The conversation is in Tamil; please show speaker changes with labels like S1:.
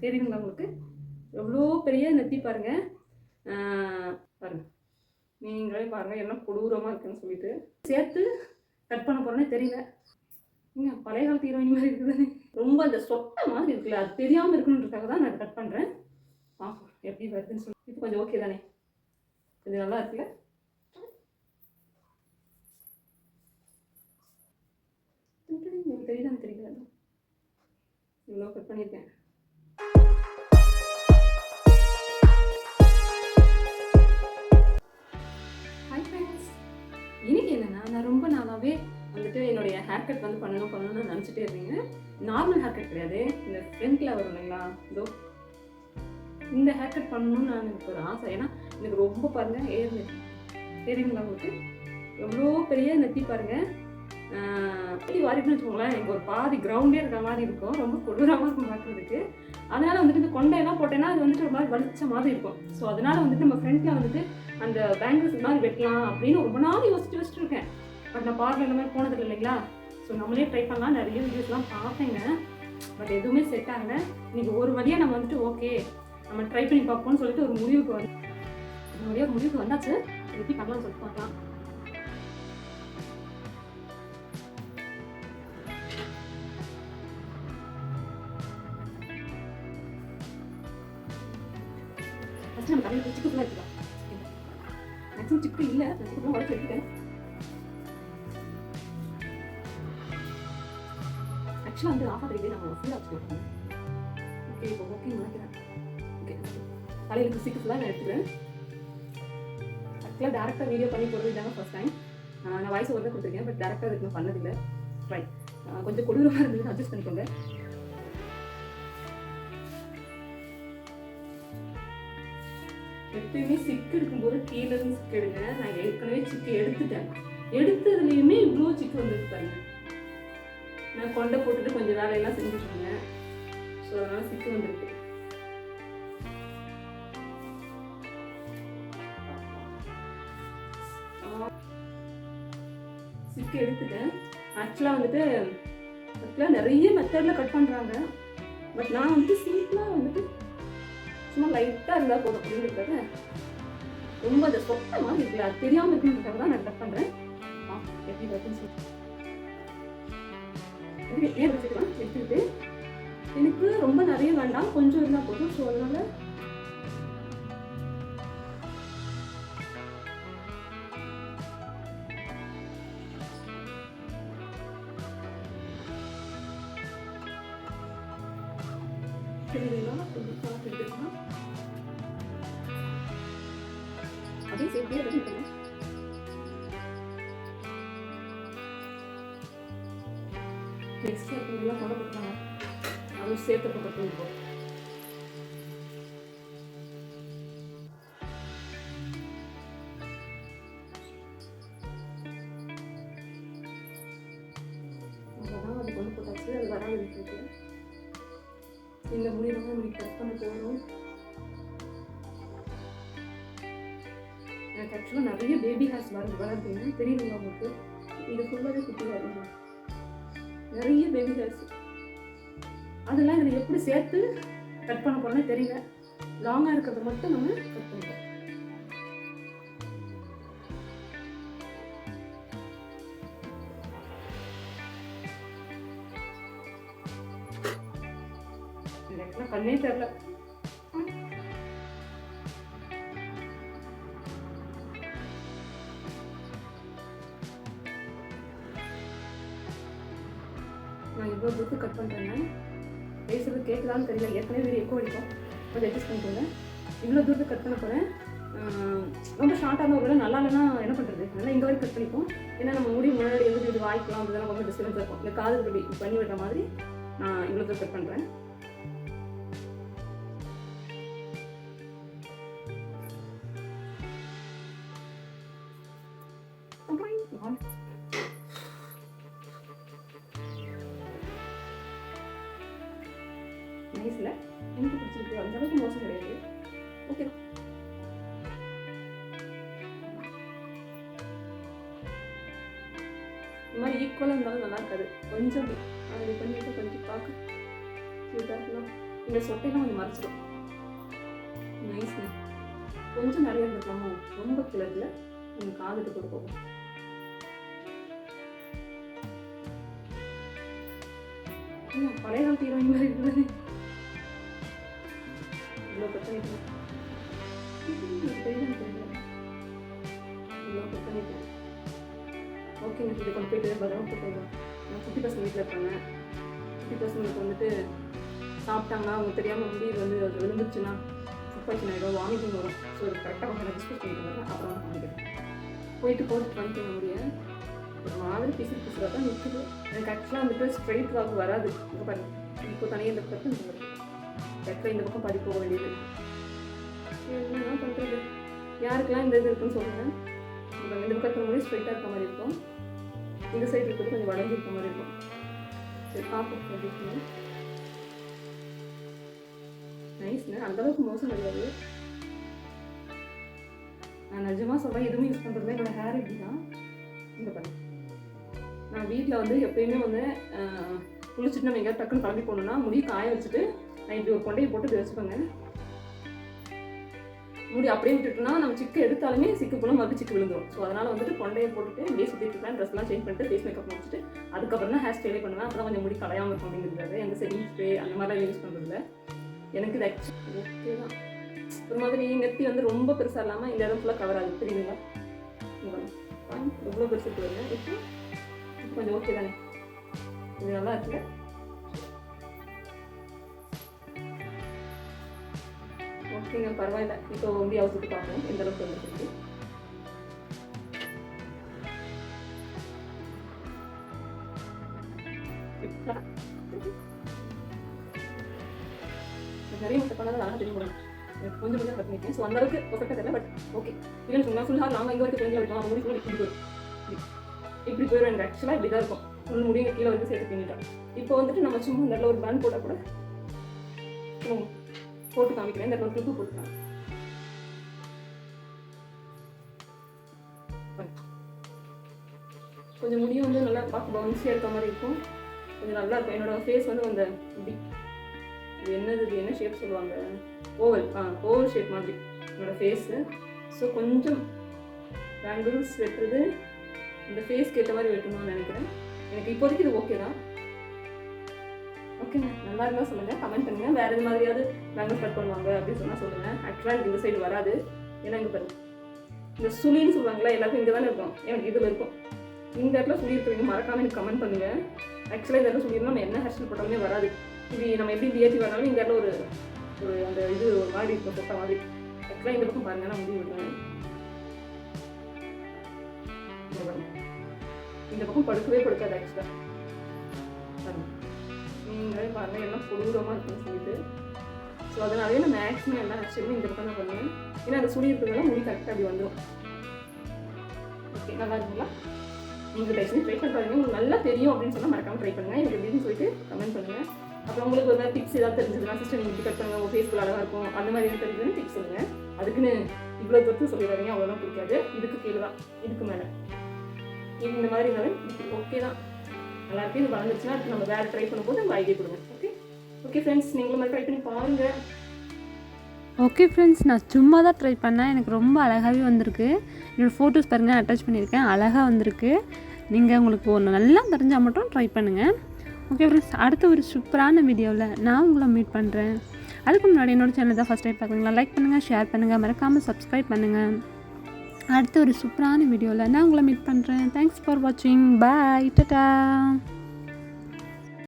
S1: தெரியுங்களா உங்களுக்கு? எவ்வளோ பெரிய நெத்தி பாருங்கள். பாருங்கள், நீங்களே பாருங்கள் என்ன கொடூரமாக இருக்குன்னு சொல்லிட்டு சேர்த்து கட் பண்ண போகிறேன்னே தெரியல. ஏங்க பழைய காலத்து ஹீரோயின் மாதிரி இருக்குதுன்னு ரொம்ப அந்த சொட்டை மாதிரி இருக்குல்ல, அது தெரியாமல் இருக்கணுன்றதுக்காக தான் நான் கட் பண்ணுறேன். பார்ப்போம் எப்படி வருதுன்னு சொல்லி. இப்போ கொஞ்சம் ஓகே தானே? கொஞ்சம் நல்லா இருக்குல்ல? தெரியுதான்னு தெரியல, இவ்வளோ கட் பண்ணியிருக்கேன். ஹாய் ஃப்ரெண்ட்ஸ், இன்னைக்கு என்னென்னா, நான் ரொம்ப நாளாகவே வந்துட்டு என்னுடைய ஹேர் கட் வந்து பண்ணணும்னு நினச்சிட்டே இருந்தீங்க. நார்மல் ஹேர் கட் கிடையாது, இந்த ஃப்ரண்ட்டில் வரும் இல்லைங்களா, இதோ இந்த ஹேர் கட் பண்ணணும்னு எனக்கு ஒரு ஆசை. ஏன்னா எனக்கு ரொம்ப பாருங்கள் ஏறு தெரியுங்களா உங்களுக்கு? எவ்வளோ பெரிய நெத்தி பாருங்கள். இப்படி வாரிட்டுன்னு வச்சுக்கோங்களேன், எனக்கு ஒரு பாதி கிரவுண்டே இருக்கிற மாதிரி இருக்கும். ரொம்ப கொடூரமாக இருக்கும் பார்க்குறதுக்கு. அதனால் வந்துட்டு இந்த கொண்டையெல்லாம் போட்டேன்னா அது வந்துட்டு ஒரு மாதிரி வலிச்ச மாதிரி இருக்கும். ஸோ அதனால் வந்துட்டு நம்ம ஃப்ரண்ட்டில் வந்துட்டு அந்த பேங்கிள்ஸ் மாதிரி வெட்டலாம் அப்படின்னு ரொம்ப நாள் யோசிச்சுட்டு இருக்கேன். பட் நான் பார்லர் இந்த மாதிரி போனதில்லை இல்லைங்களா. ஸோ நம்மளே ட்ரை பண்ணலாம், நிறைய வீடியோஸ்லாம் பார்த்தேங்க. பட் எதுவுமே செட் ஆகலை. இன்றைக்கி ஒரு வழியாக நம்ம வந்துட்டு ஓகே நம்ம ட்ரை பண்ணி பார்ப்போம்னு சொல்லிட்டு ஒரு முடிவுக்கு வந்தாச்சு. எப்படி பண்ணலாம்னு சொல்லிட்டு பார்க்கலாம். ஃபஸ்ட்டு நம்ம தலையில் சிக்கு ஃபுல்லாக எடுத்துக்கலாம். மேக்ஸிமம் சிக்கு இல்லை, நான் சிக்கு ஃபுல்லாக உடச்சி எடுத்துட்டேன். ஆக்சுவலாக வந்து ஆஃப் ஆகிட்டு நம்ம ஃபுல்லாக வச்சுக்கலாம். ஓகே, இப்போ ஓகே நினைக்கிறேன். ஓகே, தலையில் சிக்கு ஃபுல்லாக நான் எடுத்துக்கிறேன். ஆக்சுவலாக டேரெக்டாக வீடியோ பண்ணி போடுறது இதாங்க ஃபஸ்ட் டைம். நான் வாய்ஸ் ஓவர் தான் கொடுத்துருக்கேன், பட் டேரெக்டாக அதுக்கு நான் பண்ணதில்லை. ரைட், கொஞ்சம் கொடூரமாக இருந்தது, அட்ஜஸ்ட் பண்ணிக்கோங்க. எப்பயுமே சிக்கு எடுக்கும்போது கீழே இருந்து சிக்கு எடுங்க. நான் ஏற்கனவே சிக்கு எடுத்துட்டேன். எடுத்ததுலேயுமே இவ்வளோ சிக்கு வந்துருக்கு பாருங்க. நான் கொண்டை போட்டுட்டு கொஞ்சம் வேலையெல்லாம் செஞ்சுட்டு இருந்தேன். ஸோ அதனால சிக்கு வந்துருக்கு. சிக்கு எடுத்துட்டேன். ஆக்சுவலாக வந்துட்டு நிறைய மெத்தடில் கட் பண்ணுறாங்க. பட் நான் வந்துட்டு சிம்பிளாக வந்துட்டு சும்மா லைட்டாக இருந்தால் போதும் அப்படிங்கிறத ரொம்ப அந்த சொட்டை மாதிரி இருக்குல்ல, அது தெரியாமல் இருக்குன்றதுக்காக தான் நான் கட் பண்ணுறேன். எப்படி வருதுன்னு சொல்லி ஏன் வச்சுக்கலாம். எடுத்துக்கிட்டு எனக்கு ரொம்ப நிறைய வேண்டாம், கொஞ்சம் இருந்தால் போதும். ஸோ அதனால எடுத்துக்கலாம். அதே சேஃப்டியாக ரெடி பண்ணுங்க. நெக்ஸ்ட் எல்லாம் கொண்டு போட்டுருவாங்க, அதுவும் சேர்த்து போட்டு இருக்கும். அவ்வளோதான், அது கொண்டு போட்டாச்சு. அது வராது இருக்கு. இந்த முடிவு நம்ம கட் பண்ண போகணும். எனக்கு ஆக்சுவலாக நிறைய பேபி ஹேர்ஸ் வராதுன்னு தெரியுதுங்க உங்களுக்கு. இது ஃபுல்லாகவே குட்டியாக இருக்கும், நிறைய பேபி ஹேர்ஸ். அதெல்லாம் இதில் எப்படி சேர்த்து கட் பண்ண போகிறோன்னே தெரியல. லாங்காக இருக்கிறத மட்டும் நம்ம கட் பண்ணுறோம். எனக்குலாம் கண்ணே தெரியல. நான் இவ்வளோ தூரத்து கட் பண்ணுறேங்க. பேசுறது கேட்குதான்னு தெரியல, ஏற்கனவே வீடியோ எக்கோ அடிக்கும், கொஞ்சம் அட்ஜஸ்ட் பண்ணிக்கோங்க. இவ்வளோ தூரத்துக்கு கட் பண்ண போகிறேன். ரொம்ப ஷார்ட்டாக இருந்தால் ஒரு நல்லா இல்லைன்னா என்ன பண்ணுறது, நல்லா இங்கே வரைக்கும் கட் பண்ணிப்போம். ஏன்னா நம்ம முடி முன்னாடி எது வாய்க்கலாம், அதெல்லாம் ரொம்ப டிஸ்டர்பன்ஸாக இருக்கும். இந்த காது இப்படி பண்ணி விடுற மாதிரி நான் இவ்வளோ தூரம் கட் பண்ணுறேன். நைஸில் எனக்கு பிடிச்சிருக்கு, அந்த அளவுக்கு மோசம் கிடையாது. ஓகே, இந்த மாதிரி ஈக்குவலாக இருந்தாலும் நல்லா இருக்காது. கொஞ்சம் அது பண்ணிட்டு கொஞ்சம் பார்க்க க்யூட்டாக இருக்கலாம். இந்த சொட்டையெல்லாம் கொஞ்சம் மறைச்சிடும். நைஸ்ங்க. கொஞ்சம் நிறைய இருந்துக்கலாமோ, ரொம்ப கிளர்ல நீங்கள் காதுட்டு கூட போகும். பழைய காலத்து ஹீரோயின் மாதிரி இருக்குது. இவ்வளோ பிரச்சனை ஓகேங்க. இது கொண்டு போயிட்டு பத்திரமா போட்டுருங்க. குட்டி பசங்க வீட்டில் இருக்காங்க. குட்டி பசங்களுக்கு வந்துட்டு சாப்பிட்டாங்கன்னா அவங்க தெரியாமல் முடி வந்து அது விழுந்துச்சுன்னா ஃபுட் பாய்சன் ஆகிடும், வாமிட்டிங் வரும். ஸோ இது கரெக்டாக கொஞ்சம் டிஸ்கஸ் பண்ணிட்டு வரேன். அப்புறம் பண்ணிக்கிறேன். போயிட்டு பண்ணிக்க முடியும். ஒரு மாதிரி பிசுறாக தான் நிற்குது. எனக்கு ஆக்சுவலாக வந்துட்டு ஸ்ட்ரெயிட் வாக் வராது. இப்போ பாருங்க, இப்போ தனியாக இந்த பக்கம் கரெக்டாக இந்த பக்கம் பாதி போக வேண்டியது. என்ன பண்ணுறது? யாருக்கெல்லாம் இந்த இது இருக்குன்னு சொல்லுங்கள். இந்த பக்கத்தில் முடிவு ஸ்ட்ரெயிட்டாக இருக்க மாதிரி இருக்கும், இந்த சைடு இருக்கிறது கொஞ்சம் வளைஞ்சு இருக்க மாதிரி இருக்கும். சரி பார்ப்போம் எப்படி. நைஸ்ங்க. அந்தளவுக்கு மோசம் கிடையாது. நான் நிஜமாக சொல்கிறேன், எதுவுமே யூஸ் பண்ணுறதுமே என்னோடய ஹேர் இப்படி தான். இந்த பண்ண நான் வீட்டில் வந்து எப்பயுமே வந்து குளிச்சுட்டு நம்ம எங்கேயாவது டக்குன்னு கிளம்பி போகணுன்னா முடி காய வச்சுட்டு நான் இப்படி ஒரு கொண்டையை போட்டு இப்படி வச்சுப்பேங்க. முடி அப்படியே விட்டுட்டுனா நம்ம சிக்கு எடுத்தாலுமே சிக்கு போனால் மறுபடியும் சிக்கு விழுந்துடும். ஸோ அதனால் வந்துட்டு கொண்டையை போட்டுட்டு இப்படியே சுற்றிட்டு இருப்பேன். ட்ரெஸ்லாம் சேஞ்ச் பண்ணிட்டு ஃபேஸ் மேக்கப் முடிச்சுட்டு அதுக்கப்புறம் தான் ஹேர் ஸ்டைலே பண்ணுவேன். அப்புறம் கொஞ்சம் முடி கலையாமல் இருக்கும் அப்படிங்கிறது. எந்த செட்டிங் ஸ்ப்ரே அந்த மாதிரிலாம் யூஸ் பண்ணுறதில்ல. எனக்கு இது ஆக்சுவலி ஓகே தான். ஒரு மாதிரி நெத்தி வந்து ரொம்ப பெருசாக இல்லாமல் இந்த இடம் ஃபுல்லாக கவர் ஆகுது. தெரியுதுங்களா? எவ்வளோ பெருசு இருக்குதுங்க. இப்போ கொஞ்சம் ஓகே தானே? இது நல்லா இருக்குல்ல? ஓகேங்க, பரவாயில்ல. இப்போ வந்து அவசிட்டு பார்ப்போம் எந்த அளவுக்கு வந்துருக்கு. நிறைய முட்டை பண்ணால் நல்லா தெரியும். எனக்கு கொஞ்சம் கொஞ்சம் கட் பண்ணிட்டேன். ஸோ அந்தளவுக்கு பர்ஃபெக்டாக தெரியல. But okay. இல்லைன்னு சொன்னால் ஃபுல் ஹார் நாங்கள் இங்கே வரைக்கும் ஃப்ரெண்டில் வைக்கலாம். முடி ஃபுல்லாக இப்படி போயிடும். இப்படி போயிடும். எனக்கு ஆக்சுவலாக இப்படி தான் இருக்கும். ஃபுல் முடியும் கீழே வந்து சேர்த்து பண்ணிட்டேன். இப்போ வந்துட்டு நம்ம சும்மா நல்ல ஒரு பேண்ட் போட்டால் கூட போட்டு காமிக்கிறேன். இந்த ஒரு கிளிப்பு போட்டுக்கலாம். கொஞ்சம் முடியும் வந்து நல்லா பார்க்க பவுன்ஸியாக இருக்க மாதிரி இருக்கும். கொஞ்சம் நல்லா இருக்கும். என்னோடய ஃபேஸ் வந்து அந்த இப்படி இது என்னது, இது என்ன ஷேப் சொல்லுவாங்க, ஓவல் ஓவல் ஷேப் மாதிரி என்னோடய ஃபேஸு. ஸோ கொஞ்சம் பேங்கிள்ஸ் வெட்டுறது இந்த ஃபேஸ்க்கு ஏற்ற மாதிரி வெட்டணும்னு நினைக்கிறேன். எனக்கு இப்போதைக்கு இது ஓகே தான். ஓகேங்க, நல்லா இருந்தால் சொல்லுங்கள், கமெண்ட் பண்ணுங்கள். வேறு எது மாதிரியாவது பேங்கிள்ஸ் கட் பண்ணுவாங்க அப்படின்னு சொன்னால் சொல்லுங்கள். ஆக்சுவலாக எனக்கு இந்த சைடு வராது. ஏன்னா இங்கே பாருங்க, இந்த சுழின்னு சொல்லுவாங்களா, எல்லாருக்கும் இங்கே தானே இருக்கும். எனக்கு இதில் இருக்கும். இந்த இடத்துல சுழி இருக்கிறவங்க மறக்காமல் எனக்கு கமெண்ட் பண்ணுங்கள். ஆக்சுவலாக இந்த இடத்துல சொல்லியிருந்தோம் நம்ம என்ன ஹேர் ஸ்டைல் போட்டாலுமே வராது. இது நம்ம எப்படி இந்த ஏற்றி வராலும் இந்த இடத்துல ஒரு அந்த இது ஒரு மாதிரி இருக்கும், தொட்ட மாதிரி. ஆக்சுவலாக இந்த பக்கம் பாருங்கள், நான் முடிவு விடுறேன். இந்த பக்கம் படுக்கவே படுக்காது. ஆக்சுவலாக நீங்களே பாருங்கள், எல்லாம் கொடூரமாக இருக்குன்னு சொல்லிட்டு. ஸோ அதனாலே நான் மேக்ஸிமம் எல்லாம் ஆக்சுவலி இந்த பக்கம் தான் பண்ணுவேன். ஏன்னா அந்த சுழி இருக்கிறதுனால முடி கரெக்டாக அப்படி வந்துடும். ஓகே, நல்லா இருக்குங்களா? நீங்கள் டைப்ஸ் ட்ரை பண்ணி பாருங்கள். உங்களுக்கு நல்லா தெரியும் அப்படின்னு சொன்னால் மறக்காமல் ட்ரை பண்ணுங்கள். எனக்கு எப்படின்னு சொல்லிட்டு கமெண்ட் பண்ணுங்கள். அப்புறம் உங்களுக்கு ஒரு டிப்ஸ் ஏதாவது தெரிஞ்சதுன்னா, சிஸ்டர் நீங்கள் இப்படி கட் பண்ணுங்கள், உங்கள் ஃபேஸ்க்கு அழகாக இருக்கும், அந்த மாதிரி எனக்கு தெரிஞ்சதுன்னு டிப்ஸ் சொல்லுங்கள். அதுக்குன்னு இவ்வளோ தூரத்து சொல்லிடுறாங்க, அவ்வளோதான் பிடிக்காது. இதுக்கு கீழே தான், இதுக்கு மேலே இந்த மாதிரி இருந்தாலும் ஓகே தான், நல்லா இருக்கு. இது வளர்ந்துச்சுன்னா அதுக்கு நம்ம வேறு ட்ரை பண்ணும்போது உங்கள் ஐடியா கொடுங்க. ஓகே ஓகே ஃப்ரெண்ட்ஸ், நீங்களும் மாதிரி ட்ரை பண்ணி பாருங்கள்.
S2: ஓகே ஃப்ரெண்ட்ஸ், நான் சும்மா தான் ட்ரை பண்ணேன். எனக்கு ரொம்ப அழகாகவே வந்திருக்கு. என்னோடய ஃபோட்டோஸ் பாருங்கள், அட்டாச் பண்ணியிருக்கேன். அழகாக வந்திருக்கு. நீங்கள் உங்களுக்கு ஒன்று நல்லா தெரிஞ்சால் மட்டும் ட்ரை பண்ணுங்கள். ஓகே ஃப்ரெண்ட்ஸ், அடுத்த ஒரு சூப்பரான வீடியோவில் நான் உங்களை மீட் பண்ணுறேன். அதுக்கு முன்னாடி என்னோடய சேனல் தான் ஃபஸ்ட் டைம் பார்க்குறீங்களா, லைக் பண்ணுங்கள், ஷேர் பண்ணுங்கள், மறக்காமல் சப்ஸ்கிரைப் பண்ணுங்கள். அடுத்த ஒரு சூப்பரான வீடியோவில் நான் உங்களை மீட் பண்ணுறேன். தேங்க்ஸ் ஃபார் வாட்சிங். பாய், டாடா.